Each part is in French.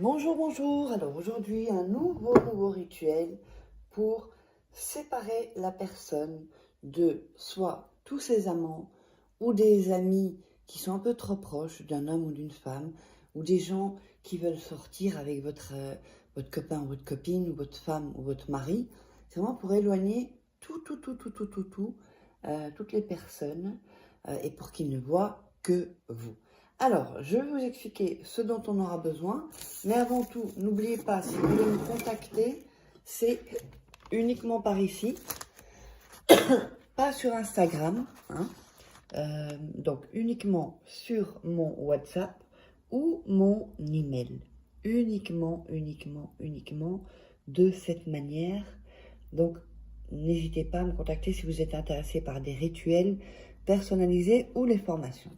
Bonjour, bonjour. Alors aujourd'hui, un nouveau rituel pour séparer la personne de soit tous ses amants ou des amis qui sont un peu trop proches d'un homme ou d'une femme ou des gens qui veulent sortir avec votre copain ou votre copine ou votre femme ou votre mari. C'est vraiment pour éloigner toutes les personnes et pour qu'ils ne voient que vous. Alors, je vais vous expliquer ce dont on aura besoin, mais avant tout, n'oubliez pas, si vous voulez me contacter, c'est uniquement par ici, pas sur Instagram, hein, donc uniquement sur mon WhatsApp ou mon email. Uniquement de cette manière. Donc, n'hésitez pas à me contacter si vous êtes intéressé par des rituels personnalisés ou les formations.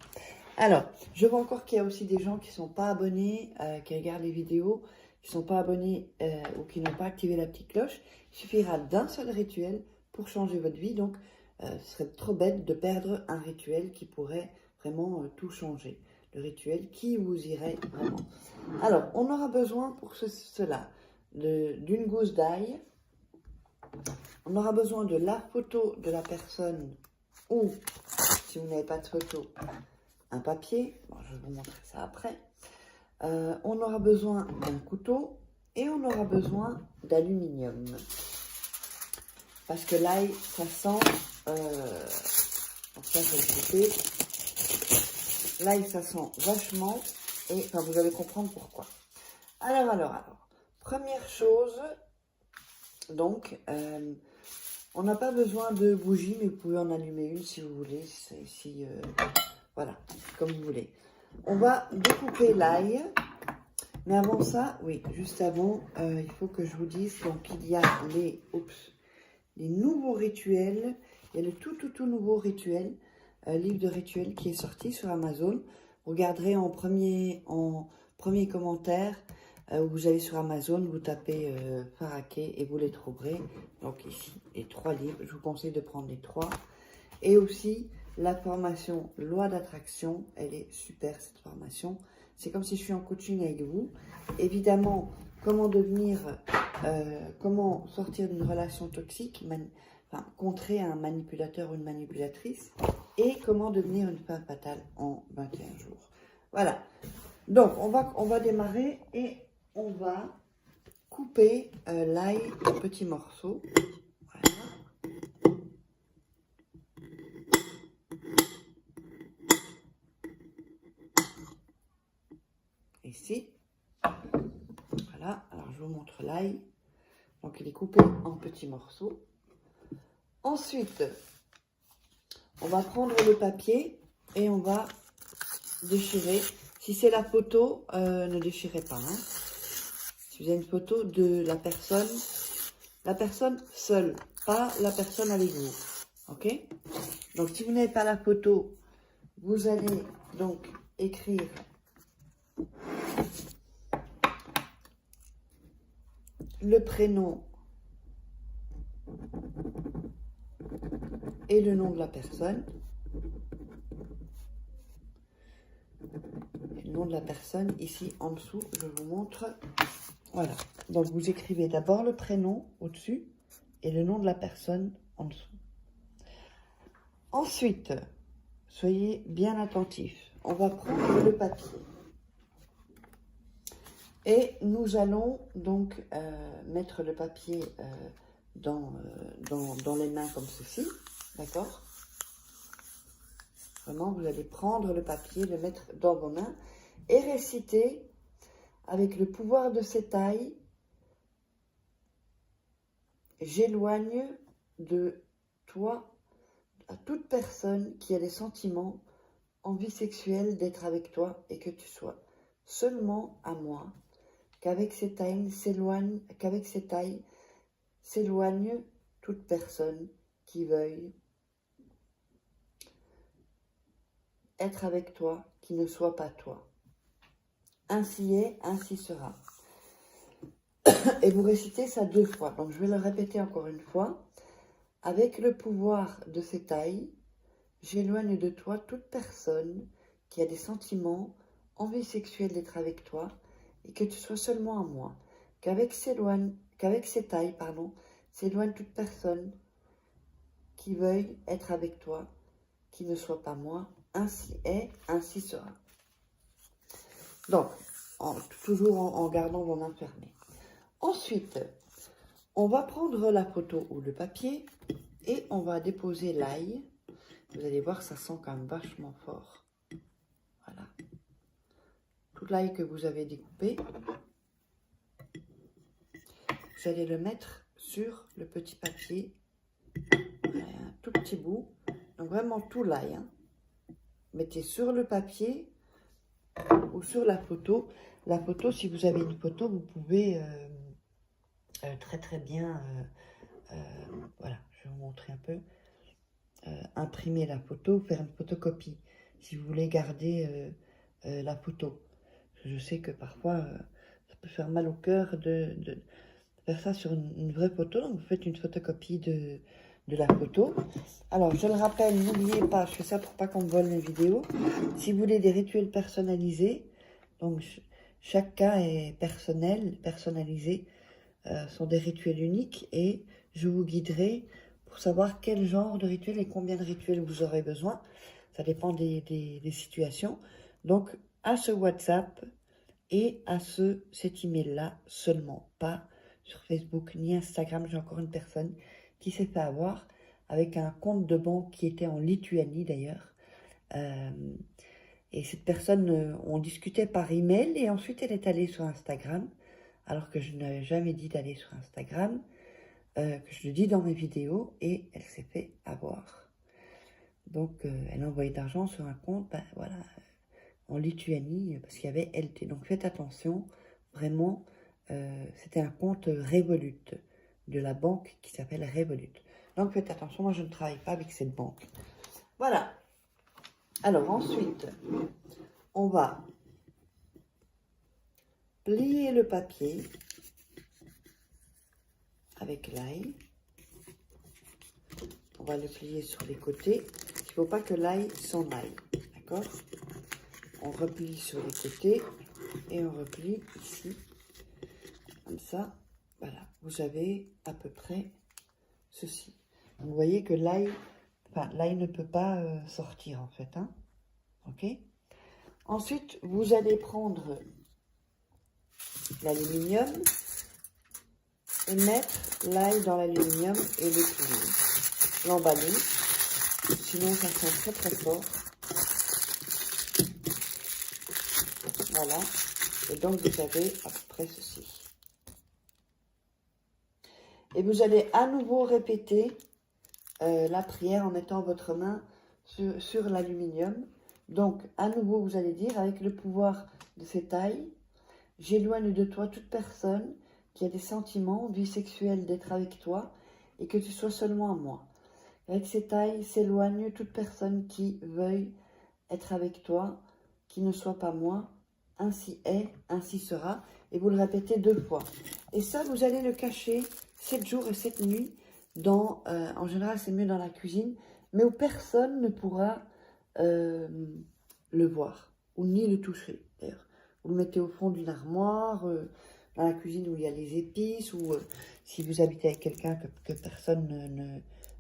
Alors, je vois encore qu'il y a aussi des gens qui ne sont pas abonnés, qui regardent les vidéos, qui ne sont pas abonnés ou qui n'ont pas activé la petite cloche. Il suffira d'un seul rituel pour changer votre vie. Donc, ce serait trop bête de perdre un rituel qui pourrait vraiment tout changer. Le rituel qui vous irait vraiment. Alors, on aura besoin pour cela d'une gousse d'ail. On aura besoin de la photo de la personne ou, si vous n'avez pas de photo, un papier, bon, je vais vous montrer ça après. On aura besoin d'un couteau et on aura besoin d'aluminium. Parce que l'ail, ça sent... donc ça, je vais le couper. L'ail, ça sent vachement et enfin, vous allez comprendre pourquoi. Alors. Première chose, donc, on n'a pas besoin de bougies, mais vous pouvez en allumer une si vous voulez. Voilà, comme vous voulez. On va découper l'ail. Mais avant ça, oui, juste avant, il faut que je vous dise, donc il y a les nouveaux rituels. Il y a le tout nouveau rituel, livre de rituels qui est sorti sur Amazon. Vous regarderez en premier commentaire, où vous allez sur Amazon, vous tapez Faraké et vous les trouverez. Donc ici, les 3 livres, je vous conseille de prendre les 3. Et aussi, la formation Loi d'attraction, elle est super cette formation. C'est comme si je suis en coaching avec vous. Évidemment, comment sortir d'une relation toxique, contrer un manipulateur ou une manipulatrice, et comment devenir une femme fatale en 21 jours. Voilà. Donc, on va démarrer et on va couper l'ail en petits morceaux. Voilà. Ici. Voilà, alors je vous montre l'ail. Donc il est coupé en petits morceaux. Ensuite, on va prendre le papier et on va déchirer. Si c'est la photo, ne déchirez pas. Hein. Si vous avez une photo de la personne seule, pas la personne avec vous. Ok? Donc si vous n'avez pas la photo, vous allez donc écrire le prénom et le nom de la personne. Et le nom de la personne, ici en dessous, je vous montre. Voilà. Donc vous écrivez d'abord le prénom au-dessus et le nom de la personne en dessous. Ensuite, soyez bien attentifs. On va prendre le papier. Et nous allons donc mettre le papier dans les mains comme ceci, d'accord? Vraiment, vous allez prendre le papier, le mettre dans vos mains et réciter avec le pouvoir de cette ail, j'éloigne de toi à toute personne qui a des sentiments, envie sexuelle d'être avec toi et que tu sois seulement à moi. Qu'avec cette ail s'éloigne toute personne qui veuille être avec toi, qui ne soit pas toi. Ainsi est, ainsi sera. Et vous récitez ça 2 fois. Donc je vais le répéter encore une fois. Avec le pouvoir de cette ail, j'éloigne de toi toute personne qui a des sentiments, envie sexuelle d'être avec toi et que tu sois seulement à moi. Qu'avec ces tailles, s'éloigne toute personne qui veuille être avec toi, qui ne soit pas moi. Ainsi est, ainsi sera. Donc, toujours en gardant vos mains fermées. Ensuite, on va prendre la photo ou le papier et on va déposer l'ail. Vous allez voir, ça sent quand même vachement fort. Voilà. Tout l'ail que vous avez découpé, vous allez le mettre sur le petit papier. Voilà, un tout petit bout. Donc vraiment tout l'ail. Hein. Mettez sur le papier ou sur la photo. La photo, si vous avez une photo, vous pouvez très bien, voilà, je vais vous montrer un peu, imprimer la photo, faire une photocopie, si vous voulez garder la photo. Je sais que parfois, ça peut faire mal au cœur de faire ça sur une vraie photo, donc vous faites une photocopie de la photo. Alors, je le rappelle, n'oubliez pas, je fais ça pour pas qu'on me vole mes vidéos. Si vous voulez des rituels personnalisés, donc chaque cas est personnalisé, sont des rituels uniques et je vous guiderai pour savoir quel genre de rituel et combien de rituels vous aurez besoin. Ça dépend des situations. Donc, à ce WhatsApp et à cet email-là seulement, pas sur Facebook ni Instagram. J'ai encore une personne qui s'est fait avoir avec un compte de banque qui était en Lituanie d'ailleurs. Et cette personne, on discutait par email et ensuite elle est allée sur Instagram, alors que je n'avais jamais dit d'aller sur Instagram, que je le dis dans mes vidéos, et elle s'est fait avoir. Donc elle a envoyé d'argent sur un compte, ben, voilà, en Lituanie, parce qu'il y avait LT. Donc faites attention, vraiment, c'était un compte Revolut, de la banque qui s'appelle Revolut. Donc faites attention, moi je ne travaille pas avec cette banque. Voilà. Alors ensuite, on va plier le papier avec l'ail. On va le plier sur les côtés. Il ne faut pas que l'ail s'en aille. D'accord? On replie sur les côtés et on replie ici. Comme ça. Voilà. Vous avez à peu près ceci. Vous voyez que l'ail ne peut pas sortir en fait. Hein? Ok? Ensuite, vous allez prendre l'aluminium et mettre l'ail dans l'aluminium et le plier. L'emballer, sinon ça sent très fort. Voilà, et donc vous avez à peu près ceci. Et vous allez à nouveau répéter la prière en mettant votre main sur l'aluminium. Donc à nouveau vous allez dire, avec le pouvoir de cette ail, j'éloigne de toi toute personne qui a des sentiments, vie sexuelle d'être avec toi, et que tu sois seulement à moi. Avec ces tailles, s'éloigne toute personne qui veuille être avec toi, qui ne soit pas moi. Ainsi est, ainsi sera. Et vous le répétez 2 fois. Et ça, vous allez le cacher 7 jours et 7 nuits. En général, c'est mieux dans la cuisine, mais où personne ne pourra le voir, ou ni le toucher, d'ailleurs. Vous le mettez au fond d'une armoire, dans la cuisine où il y a les épices, ou si vous habitez avec quelqu'un que personne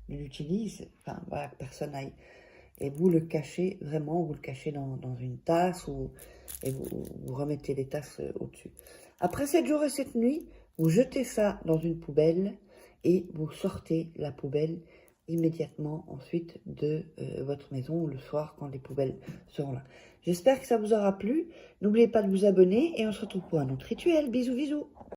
ne l'utilise, enfin voilà, que personne aille. Et vous le cachez vraiment, vous le cachez dans une tasse, et vous remettez les tasses au-dessus. Après 7 jours et 7 nuits, vous jetez ça dans une poubelle et vous sortez la poubelle immédiatement ensuite de votre maison, ou le soir quand les poubelles seront là. J'espère que ça vous aura plu. N'oubliez pas de vous abonner et on se retrouve pour un autre rituel. Bisous, bisous.